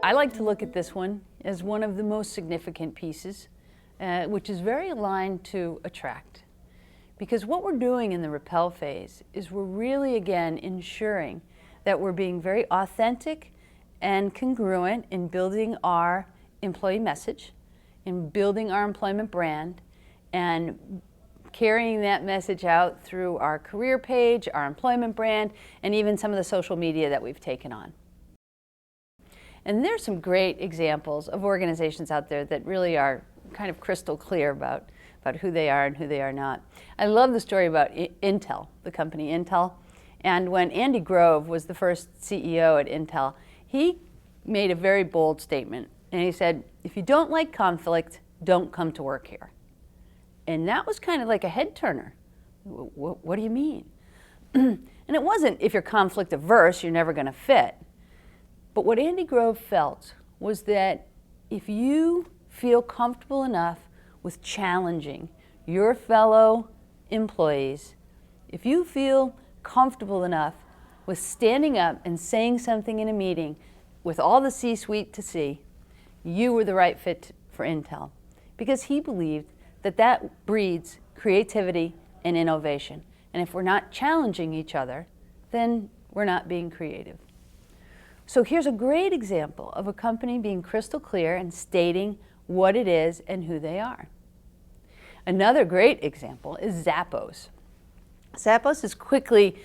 I like to look at this one as one of the most significant pieces, which is very aligned to attract. Because what we're doing in the repel phase is we're really, again, ensuring that we're being very authentic and congruent in building our employee message, in building our employment brand, and carrying that message out through our career page, our employment brand, and even some of the social media that we've taken on. And there's some great examples of organizations out there that really are kind of crystal clear about who they are and who they are not. I love the story about Intel, the company Intel. And when Andy Grove was the first CEO at Intel, he made a very bold statement. And he said, if you don't like conflict, don't come to work here. And that was kind of like a head turner. What do you mean? And it wasn't if you're conflict averse, you're never going to fit. But what Andy Grove felt was that if you feel comfortable enough with challenging your fellow employees, if you feel comfortable enough with standing up and saying something in a meeting with all the C-suite to see, you were the right fit for Intel. Because he believed that that breeds creativity and innovation. And if we're not challenging each other, then we're not being creative. So here's a great example of a company being crystal clear and stating what it is and who they are. Another great example is Zappos. Zappos is quickly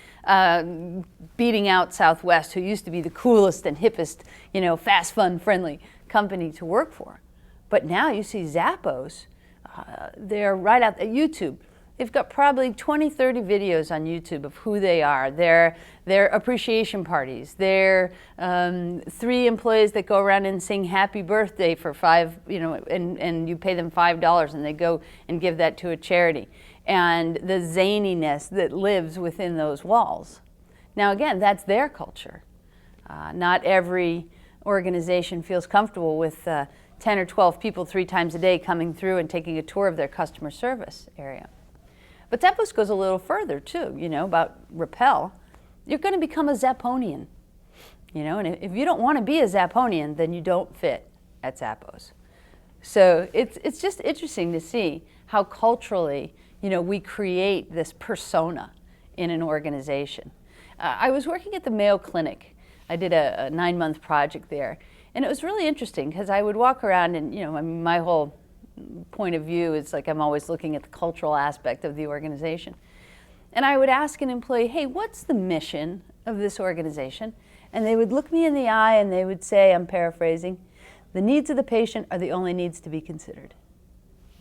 beating out Southwest, who used to be the coolest and hippest, fast, fun, friendly company to work for. But now you see Zappos, they're right out at YouTube. They've got probably 20, 30 videos on YouTube of who they are, their appreciation parties, their 3 employees that go around and sing happy birthday for and you pay them $5 and they go and give that to a charity. And the zaniness that lives within those walls. Now again, that's their culture. Not every organization feels comfortable with 10 or 12 people 3 times a day coming through and taking a tour of their customer service area. But Zappos goes a little further too, about Repel. You're going to become a Zapponian. And if you don't want to be a Zapponian, then you don't fit at Zappos. So it's just interesting to see how culturally, we create this persona in an organization. I was working at the Mayo Clinic. I did a 9-month project there. And it was really interesting because I would walk around and, my whole point of view is like I'm always looking at the cultural aspect of the organization. And I would ask an employee, hey, what's the mission of this organization? And they would look me in the eye and they would say, I'm paraphrasing, the needs of the patient are the only needs to be considered.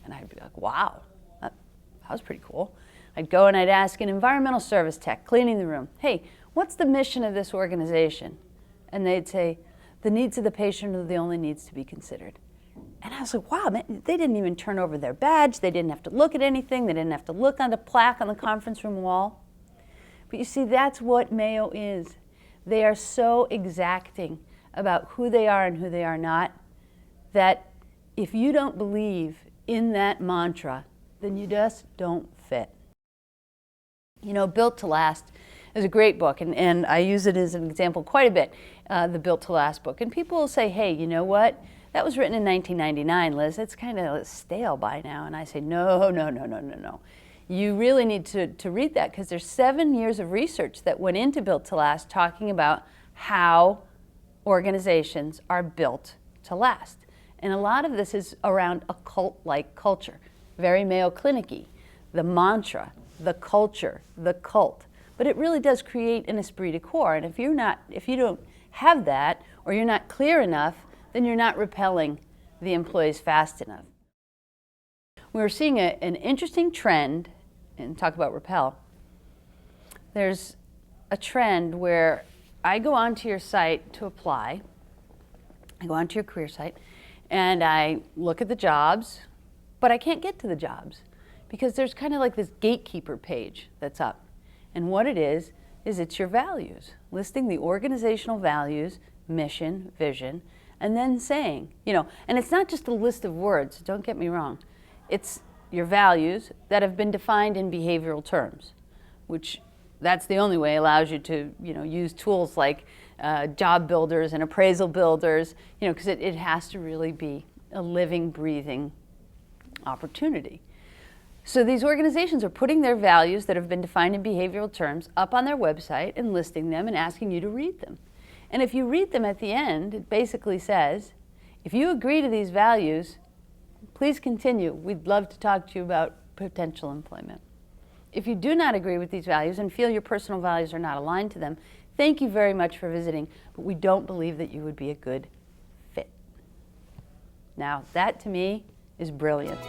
And I'd be like, wow, that was pretty cool. I'd go and I'd ask an environmental service tech cleaning the room, hey, what's the mission of this organization? And they'd say, the needs of the patient are the only needs to be considered. And I was like, wow, man, they didn't even turn over their badge. They didn't have to look at anything. They didn't have to look on the plaque on the conference room wall. But you see, that's what Mayo is. They are so exacting about who they are and who they are not, that if you don't believe in that mantra, then you just don't fit. Built to Last is a great book, and I use it as an example quite a bit, the Built to Last book. And people will say, hey, you know what? That was written in 1999, Liz. It's kind of stale by now. And I say, no. You really need to read that because there's 7 years of research that went into Built to Last talking about how organizations are built to last. And a lot of this is around a cult-like culture, very Mayo Clinic-y, the mantra, the culture, the cult. But it really does create an esprit de corps. And if you don't have that, or you're not clear enough, then you're not repelling the employees fast enough. We're seeing an interesting trend, and talk about Repel. There's a trend where I go onto your site to apply. I go onto your career site, and I look at the jobs, but I can't get to the jobs because there's kind of like this gatekeeper page that's up. And what it is it's your values, listing the organizational values, mission, vision, and then saying, and it's not just a list of words, don't get me wrong. It's your values that have been defined in behavioral terms, which that's the only way allows you to, use tools like job builders and appraisal builders, you know, because it has to really be a living, breathing opportunity. So these organizations are putting their values that have been defined in behavioral terms up on their website and listing them and asking you to read them. And if you read them at the end, it basically says, if you agree to these values, please continue. We'd love to talk to you about potential employment. If you do not agree with these values and feel your personal values are not aligned to them, thank you very much for visiting, but we don't believe that you would be a good fit. Now, that to me is brilliant.